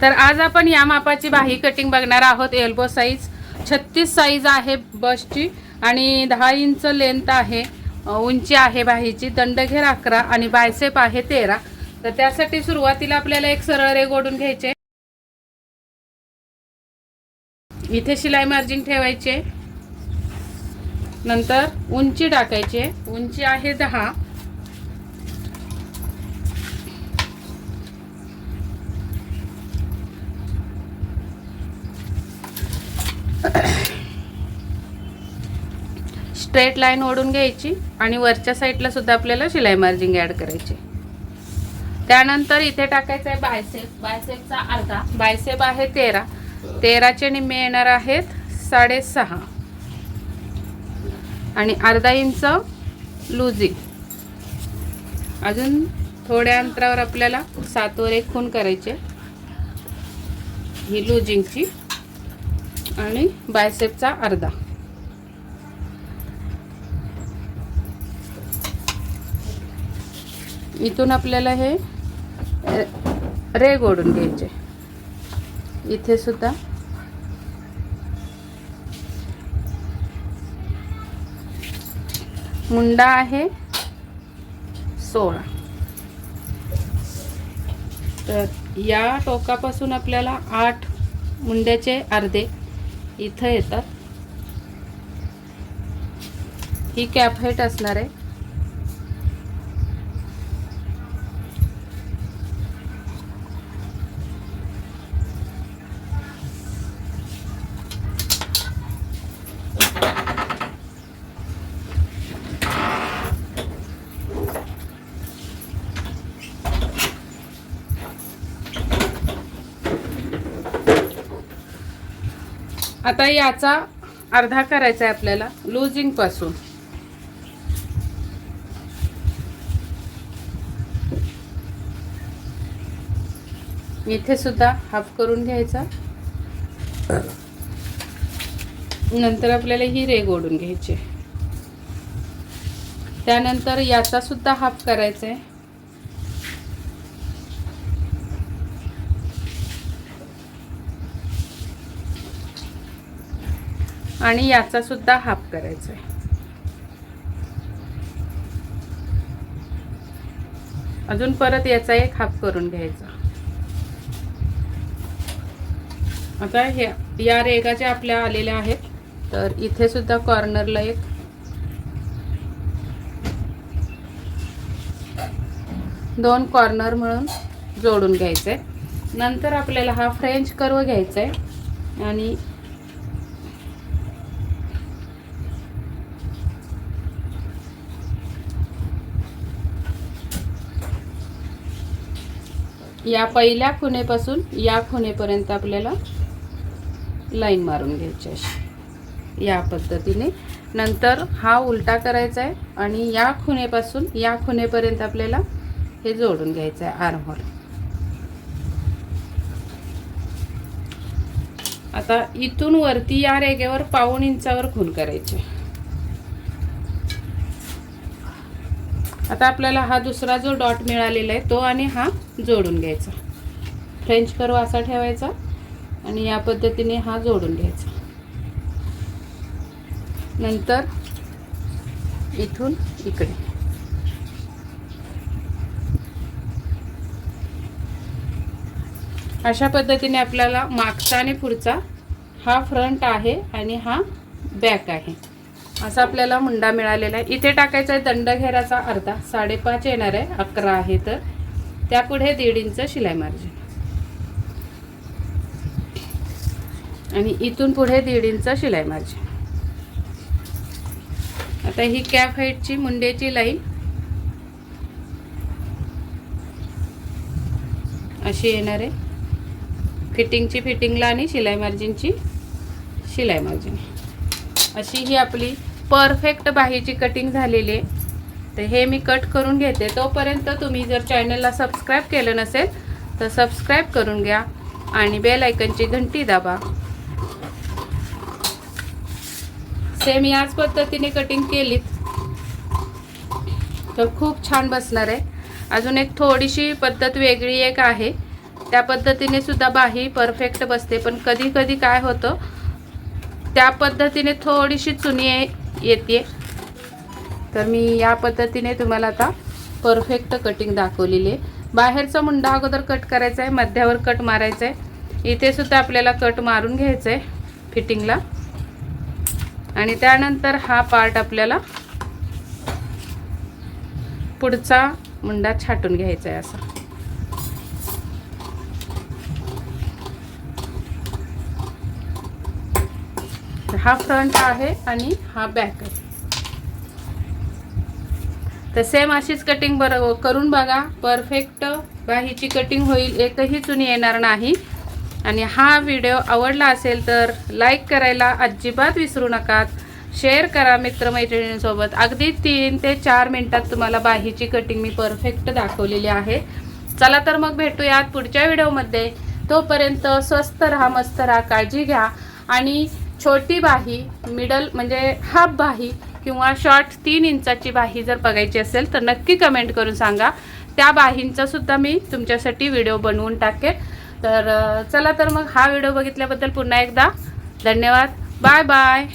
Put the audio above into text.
तर आज आपण या मापाची बाही कटिंग बघणार आहोत। एल्बो साईज 36 साईज आहे बसची आणि 10 इंच लेंथ आहे, उंची आहे बाहीची, दंडघेर 11 आणि बायसेप आहे 13। तर त्यासाठी सुरुवातीला आपल्याला एक सरळ रेघ ओढून घ्यायचे, इथे शिलाई मार्जिन ठेवायचे, नंतर उंची टाकायची, उंची आहे 10, स्ट्रेट लाईन ओढून घ्यायची आणि वरच्या साईडला सुद्धा आपल्याला शिलाई मार्जिन ऍड करायची। त्यानंतर इथे टाकायचं आहे बायसेप, बायसेपचा अर्धा, बायसेप आहे 13, 13चे निम्मे येणार आहेत 6.5 आणि अर्धा इंच लूजिंग। अजून थोड्या अंतरावर आपल्याला 7 वर एक खूण करायचे, ही लूजिंगची, आणि बायसेपचा अर्धा। इथून आपल्याला हे रेघ ओढून घ्यायचे, इथे सुद्धा मुंडा आहे 16। तर या टोकापासून आपल्याला 8 मुंड्याचे अर्धे इथं येतात। ही कॅप हाईट असणार आहे। आता याचा अर्धा करायचा आहे आपल्याला लूजिंग पासून। इथे सुद्धा हाफ करून घ्यायचा, नंतर आपल्याला ही रेघ ओढून घ्यायची, त्यानंतर याचा सुद्धा हाफ करायचा आहे, आणि याचा सुद्धा हाफ करायचा आहे। अजून परत याचा एक हाफ करून घ्यायचा। आता हे या रेघा आपल्या आलेल्या आहेत, तर इथे सुद्धा कॉर्नरला एक, दोन कॉर्नर म्हणून जोडून घ्यायचे। नंतर आपल्याला हा फ्रेंच कर्व घ्यायचा आहे आणि या पहिल्या खुणेपासून या खुणेपर्यंत आपल्याला लाईन मारून घ्यायची अशी, या पद्धतीने। नंतर हा उलटा करायचा आहे आणि या खुणेपासून या खुणेपर्यंत आपल्याला हे जोडून घ्यायचं आहे आर्म होल। आता इथून वरती या रेघेवर 1.5 इंचावर खूण करायचे। आता आपल्याला हा दुसरा जो डॉट मिळालेला आहे तो आणि हा जोडून घ्यायचा, फ्रेंच कर्व असा ठेवायचा आणि या पद्धतीने हा जोडून घ्यायचा। नंतर इथून इकडे अशा पद्धतीने आपल्याला मागचा आणि पुढचा, हा फ्रंट आहे आणि हा बॅक आहे, असा आपल्याला मुंडा मिळालेला आहे। इथे टाकायचा आहे दंडघेराचा अर्धा, 5.5 येणार आहे, 11 आहे, तर त्यापुढे 1.5 इंच शिलाई मार्जिन आणि इथून पुढे 1.5 इंच शिलाई मार्जिन। आता ही कॅप हाईटची मुंड्याची लाईन अशी येणार आहे, फिटिंगची फिटिंगला आणि शिलाई मार्जिनची शिलाई मार्जिन, अशी ही आपली परफेक्ट बाहीची कटिंग झालेली आहे। तर हे मी कट करून घेते, तोपर्यंत तुम्ही जर चॅनलला सबस्क्राईब केलं नसेल तर सबस्क्राईब करून घ्या आणि बेल आयकनची घंटी दाबा। सेम याच पद्धतीने कटिंग केलीत तर खूप छान बसणार आहे। अजून एक थोडीशी पद्धत वेगळी एक आहे, त्या पद्धतीने सुद्धा बाही परफेक्ट बसते. पण कधी कधी काय होतं, त्या पद्धतीने थोडीशी चुनी येते. तर मी या पद्धतीने तुम्हाला आता परफेक्ट कटिंग दाखवलेली आहे. बाहेरचा मुंडा अगोदर कट करायचा आहे, मध्यावर कट मारायचा आहे, इथे सुद्धा आपल्याला कट मारून घ्यायचं आहे फिटिंगला. आणि त्यानंतर हा पार्ट आपल्याला पुढचा मुंडा छाटून घ्यायचा आहे असा. हा फ्रंट आहे आणि हा बॅक आहे. तर सेम अशीच कटिंग करून बघा. परफेक्ट बाहीची कटिंग होईल, एकही चुनी येणार नाही. आणि हा व्हिडिओ आवडला असेल तर लाईक करायला अजिबात विसरू नका. शेअर करा मित्रमैत्रिणींसोबत. अगदी 3 ते 4 मिनिटात तुम्हाला बाहीची कटिंग मी परफेक्ट दाखवलेली आहे. चला तर मग भेटूयात पुढच्या व्हिडिओमध्ये. तोपर्यंत स्वस्त राहा, मस्त राहा, काळजी घ्या. आणि छोटी बाही, मिडल म्हणजे हाफ बाही किंवा शॉर्ट 3 इंचाची बाही जर बघायची असेल तर नक्की कमेंट करून सांगा. त्या बाहींचा सुद्धा मी तुमच्यासाठी व्हिडिओ बनवून टाकेन. तर चला तर मग हा व्हिडिओ बघितल्याबद्दल पुन्हा एकदा धन्यवाद. Bye bye.